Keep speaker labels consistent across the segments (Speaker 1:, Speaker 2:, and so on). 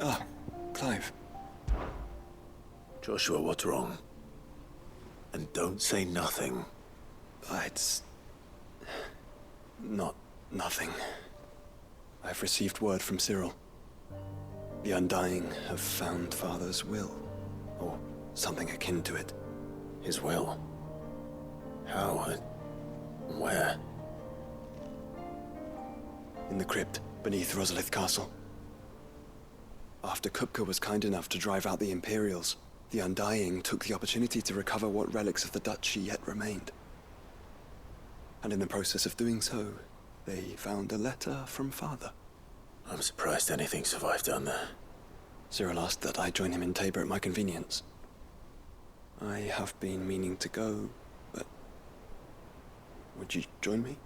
Speaker 1: Ah, Clive.
Speaker 2: Joshua, what's wrong? And don't say nothing.
Speaker 1: It's... not nothing. I've received word from Cyril. The Undying have found Father's will, or something akin to it.
Speaker 2: His will? How and where?
Speaker 1: In the crypt beneath Rosalith Castle. After Kupka was kind enough to drive out the Imperials, the Undying took the opportunity to recover what relics of the Duchy yet remained. And in the process of doing so, they found a letter from Father.
Speaker 2: I'm surprised anything survived down there.
Speaker 1: Cyril asked that I join him in Tabor at my convenience. I have been meaning to go, but... would you join me?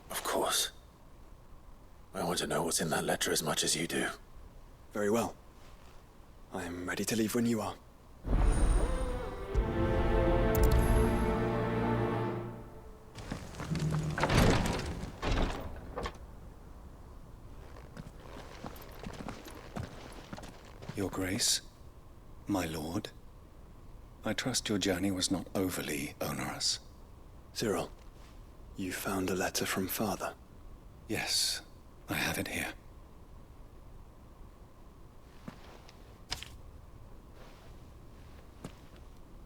Speaker 2: Of course. I want to know what's in that letter as much as you do.
Speaker 1: Very well. I am ready to leave when you are.
Speaker 3: Your Grace, my lord, I trust your journey was not overly onerous.
Speaker 1: Cyril, you found a letter from Father?
Speaker 3: Yes, I have it here.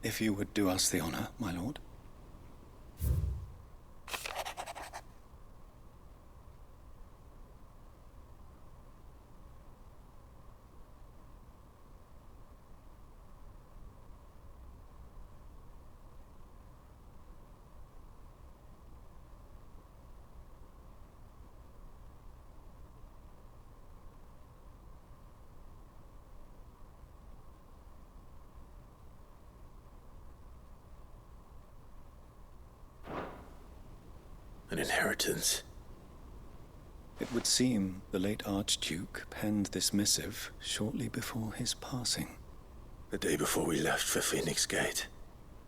Speaker 3: If you would do us the honor, my lord.
Speaker 2: An inheritance.
Speaker 3: It would seem the late Archduke penned this missive shortly before his passing.
Speaker 2: The day before we left for Phoenix Gate.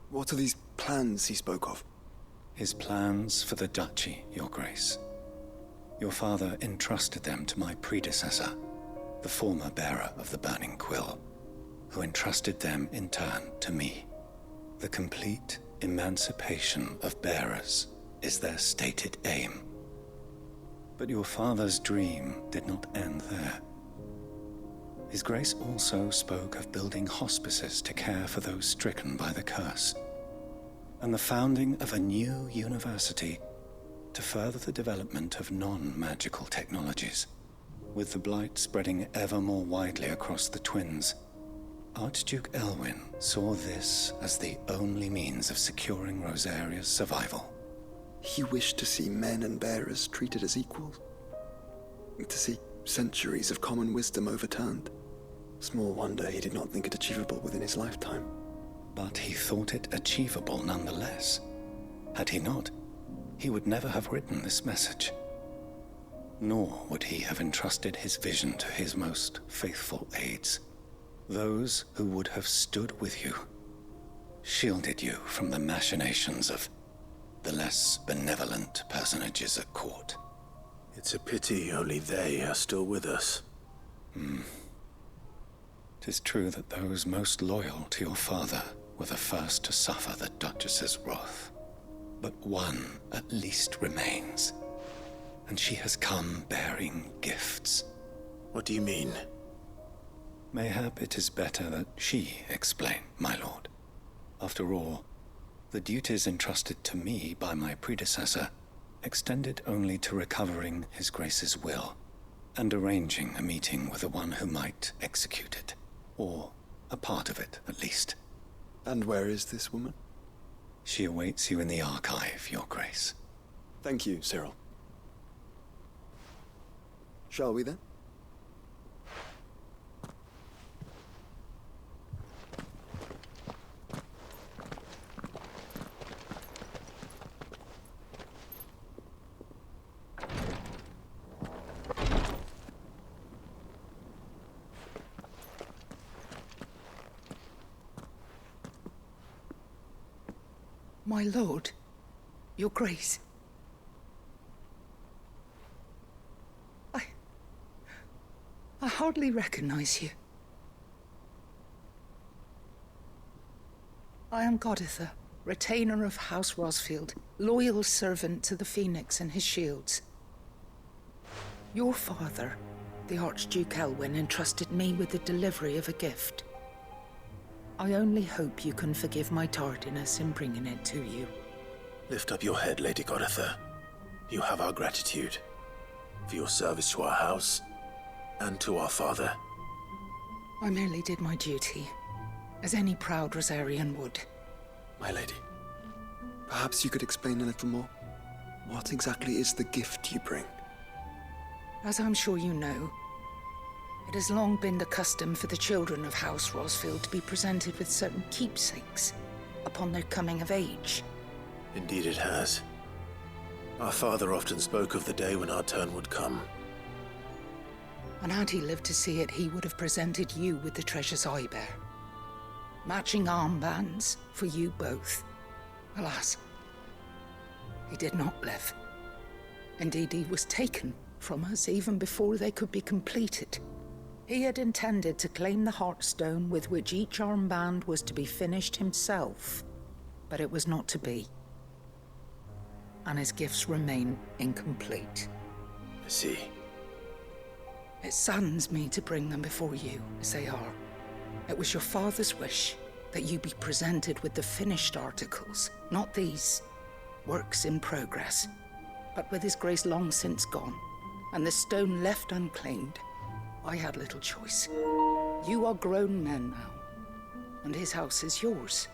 Speaker 1: What are these plans he spoke of?
Speaker 3: His plans for the Duchy, Your Grace. Your father entrusted them to my predecessor, the former bearer of the Burning Quill, who entrusted them in turn to me. The complete emancipation of bearers is their stated aim. But your father's dream did not end there. His Grace also spoke of building hospices to care for those stricken by the curse, and the founding of a new university to further the development of non-magical technologies. With the blight spreading ever more widely across the twins, Archduke Elwyn saw this as the only means of securing Rosaria's survival.
Speaker 1: He wished to see men and bearers treated as equals. To see centuries of common wisdom overturned. Small wonder he did not think it achievable within his lifetime.
Speaker 3: But he thought it achievable nonetheless. Had he not, he would never have written this message. Nor would he have entrusted his vision to his most faithful aides. Those who would have stood with you, shielded you from the machinations of the less benevolent personages at court.
Speaker 2: It's a pity only they are still with us.
Speaker 3: 'Tis true that those most loyal to your father were the first to suffer the Duchess's wrath. But one at least remains, and she has come bearing gifts.
Speaker 2: What do you mean?
Speaker 3: Mayhap it is better that she explain, my lord. After all, the duties entrusted to me by my predecessor extended only to recovering His Grace's will and arranging a meeting with the one who might execute it, or a part of it at least.
Speaker 1: And where is this woman?
Speaker 3: She awaits you in the archive, Your Grace.
Speaker 1: Thank you, Cyril. Shall we then?
Speaker 4: My lord, Your Grace. I hardly recognize you. I am Goditha, retainer of House Rosfield, loyal servant to the Phoenix and his shields. Your father, the Archduke Elwyn, entrusted me with the delivery of a gift. I only hope you can forgive my tardiness in bringing it to you.
Speaker 2: Lift up your head, Lady Goditha. You have our gratitude for your service to our house and to our father.
Speaker 4: I merely did my duty, as any proud Rosarian would.
Speaker 1: My lady, perhaps you could explain a little more? What exactly is the gift you bring?
Speaker 4: As I'm sure you know, it has long been the custom for the children of House Rosfield to be presented with certain keepsakes upon their coming of age.
Speaker 2: Indeed it has. Our father often spoke of the day when our turn would come.
Speaker 4: And had he lived to see it, he would have presented you with the treasures I bear. Matching armbands for you both. Alas, he did not live. Indeed, he was taken from us even before they could be completed. He had intended to claim the Heartstone with which each armband was to be finished himself, but it was not to be. And his gifts remain incomplete.
Speaker 2: I see.
Speaker 4: It saddens me to bring them before you, as they are. It was your father's wish that you be presented with the finished articles, not these works in progress. But with his grace long since gone, and the stone left unclaimed, I had little choice. You are grown men now, and his house is yours.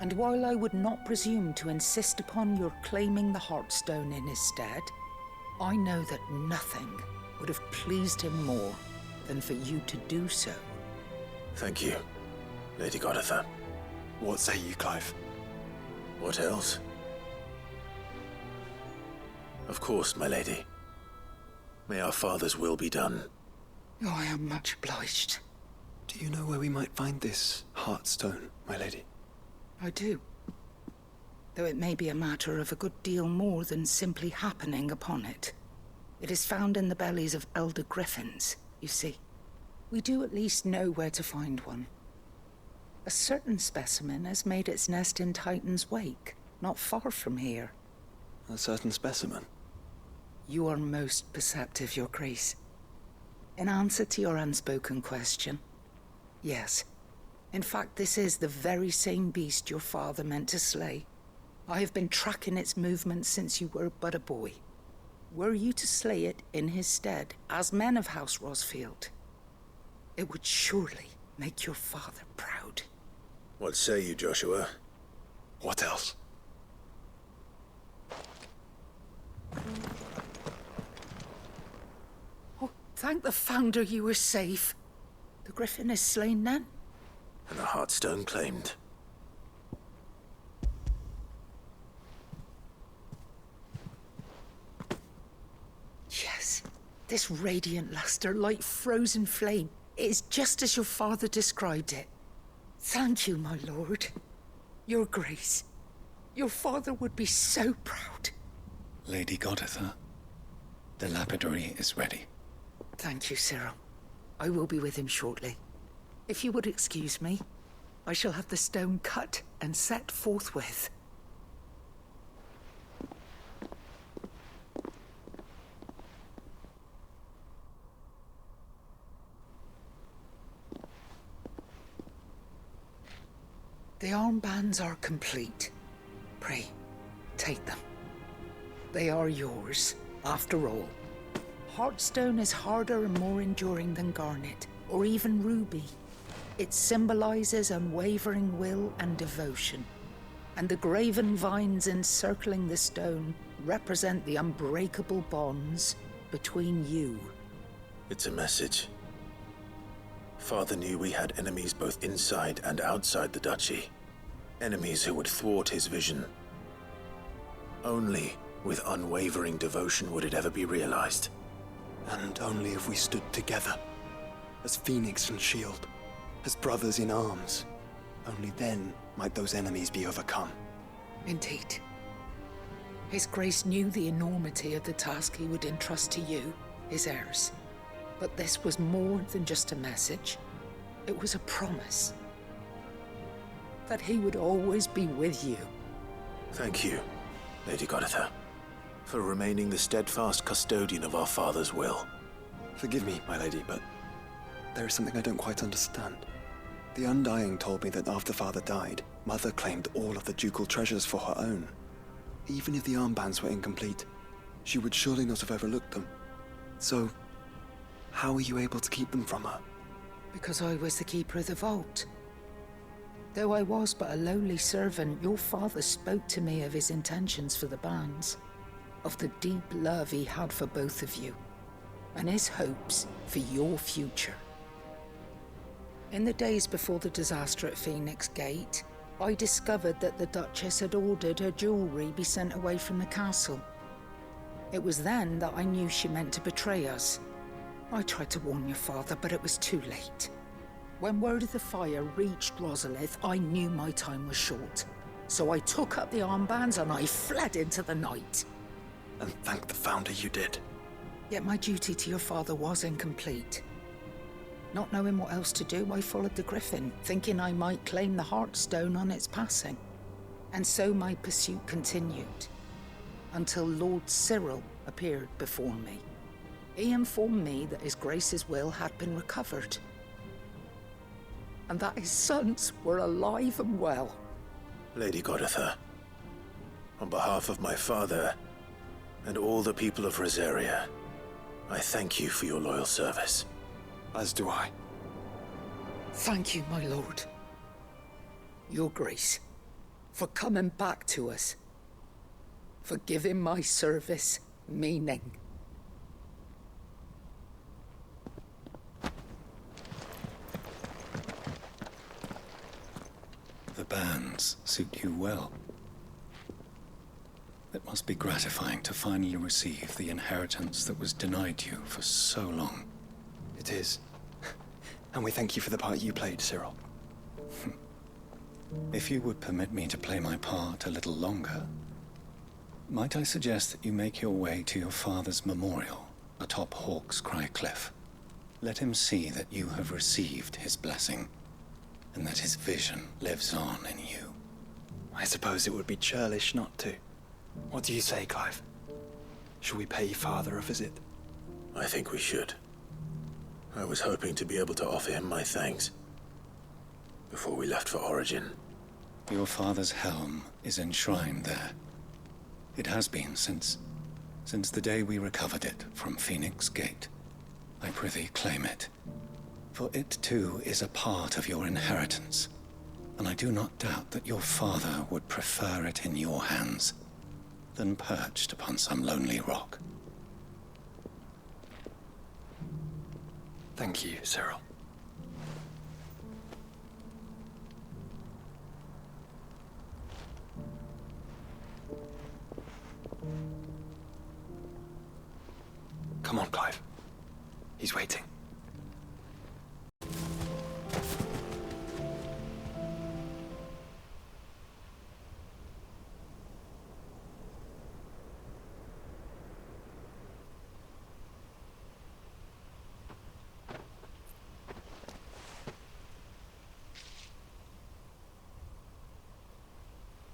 Speaker 4: And while I would not presume to insist upon your claiming the Heartstone in his stead, I know that nothing would have pleased him more than for you to do so.
Speaker 2: Thank you, Lady Goditha.
Speaker 1: What say you, Clive?
Speaker 2: What else? Of course, my lady. May our father's will be done.
Speaker 4: Oh, I am much obliged.
Speaker 1: Do you know where we might find this Heartstone, my lady?
Speaker 4: I do. Though it may be a matter of a good deal more than simply happening upon it. It is found in the bellies of elder griffins, you see. We do at least know where to find one. A certain specimen has made its nest in Titan's Wake, not far from here.
Speaker 1: A certain specimen?
Speaker 4: You are most perceptive, Your Grace. In answer to your unspoken question, yes. In fact, this is the very same beast your father meant to slay. I have been tracking its movements since you were but a boy. Were you to slay it in his stead, as men of House Rosfield, it would surely make your father proud.
Speaker 2: What say you, Joshua?
Speaker 1: What else?
Speaker 4: Oh, thank the Founder you were safe. The griffin is slain then?
Speaker 2: And the Heartstone claimed.
Speaker 4: Yes. This radiant luster, like frozen flame, is just as your father described it. Thank you, my lord. Your Grace. Your father would be so proud.
Speaker 3: Lady Goditha, the lapidary is ready.
Speaker 4: Thank you, Cyril. I will be with him shortly. If you would excuse me, I shall have the stone cut and set forthwith. The armbands are complete. Pray, take them. They are yours, after all. Heartstone is harder and more enduring than garnet, or even ruby. It symbolizes unwavering will and devotion, and the graven vines encircling the stone represent the unbreakable bonds between you.
Speaker 2: It's a message. Father knew we had enemies both inside and outside the duchy. Enemies who would thwart his vision. Only with unwavering devotion would it ever be realized.
Speaker 1: And only if we stood together, as Phoenix and Shield, as brothers in arms. Only then might those enemies be overcome.
Speaker 4: Indeed. His Grace knew the enormity of the task he would entrust to you, his heirs. But this was more than just a message. It was a promise. That he would always be with you.
Speaker 2: Thank you, Lady Goditha, for remaining the steadfast custodian of our father's will.
Speaker 1: Forgive me, my lady, but there is something I don't quite understand. The Undying told me that after Father died, Mother claimed all of the ducal treasures for her own. Even if the armbands were incomplete, she would surely not have overlooked them. So, how were you able to keep them from her?
Speaker 4: Because I was the keeper of the vault. Though I was but a lowly servant, your father spoke to me of his intentions for the bands, of the deep love he had for both of you, and his hopes for your future. In the days before the disaster at Phoenix Gate, I discovered that the Duchess had ordered her jewelry be sent away from the castle. It was then that I knew she meant to betray us. I tried to warn your father, but it was too late. When word of the fire reached Rosalith, I knew my time was short. So I took up the armbands and I fled into the night.
Speaker 1: And thank the Founder you did.
Speaker 4: Yet my duty to your father was incomplete. Not knowing what else to do, I followed the Griffin, thinking I might claim the Heartstone on its passing. And so my pursuit continued, until Lord Cyril appeared before me. He informed me that His Grace's will had been recovered, and that his sons were alive and well.
Speaker 2: Lady Goditha, on behalf of my father and all the people of Rosaria, I thank you for your loyal service.
Speaker 1: As do I.
Speaker 4: Thank you, my lord. Your Grace, for coming back to us, for giving my service meaning.
Speaker 3: The bands suit you well. It must be gratifying to finally receive the inheritance that was denied you for so long.
Speaker 1: It is. And we thank you for the part you played, Cyril.
Speaker 3: If you would permit me to play my part a little longer, might I suggest that you make your way to your father's memorial atop Hawk's Cry Cliff? Let him see that you have received his blessing, and that his vision lives on in you.
Speaker 1: I suppose it would be churlish not to. What do you say, Clive? Shall we pay Father a visit?
Speaker 2: I think we should. I was hoping to be able to offer him my thanks before we left for Origin.
Speaker 3: Your father's helm is enshrined there. It has been since the day we recovered it from Phoenix Gate. I prithee claim it, for it too is a part of your inheritance, and I do not doubt that your father would prefer it in your hands than perched upon some lonely rock.
Speaker 1: Thank you, Cyril. Come on, Clive. He's waiting.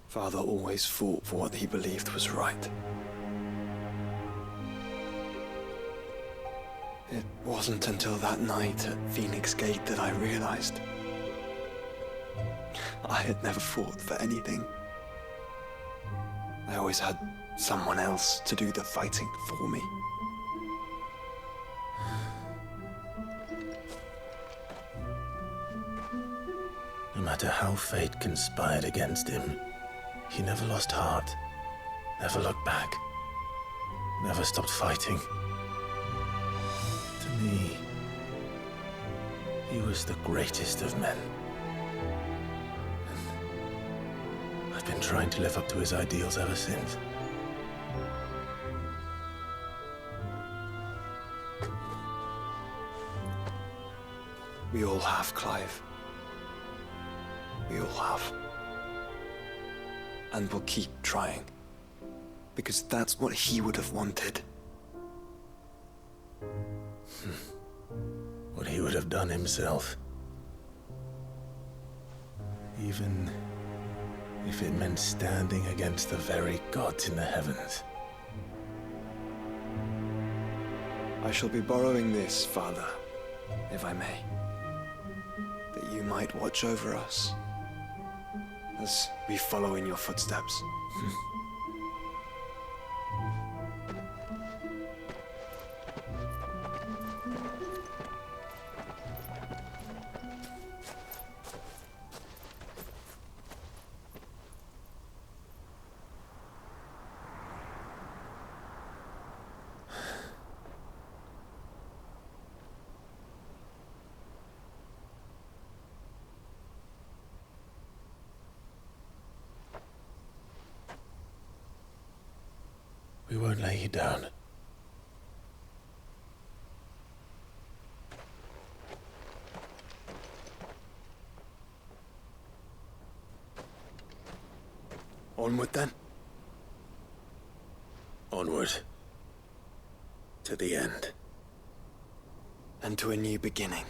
Speaker 1: Father always fought for what he believed was right. It wasn't until that night at Phoenix Gate that I realized I had never fought for anything. I always had someone else to do the fighting for me.
Speaker 2: No matter how fate conspired against him, he never lost heart, never looked back, never stopped fighting. To me, he was the greatest of men. And I've been trying to live up to his ideals ever since.
Speaker 1: We all have, Clive. We all have. And we'll keep trying. Because that's what he would have wanted.
Speaker 2: have done himself. Even if it meant standing against the very gods in the heavens.
Speaker 1: I shall be borrowing this, Father, if I may, that you might watch over us as we follow in your footsteps.
Speaker 2: We won't lay you down.
Speaker 1: Onward then.
Speaker 2: Onward. To the end.
Speaker 1: And to a new beginning.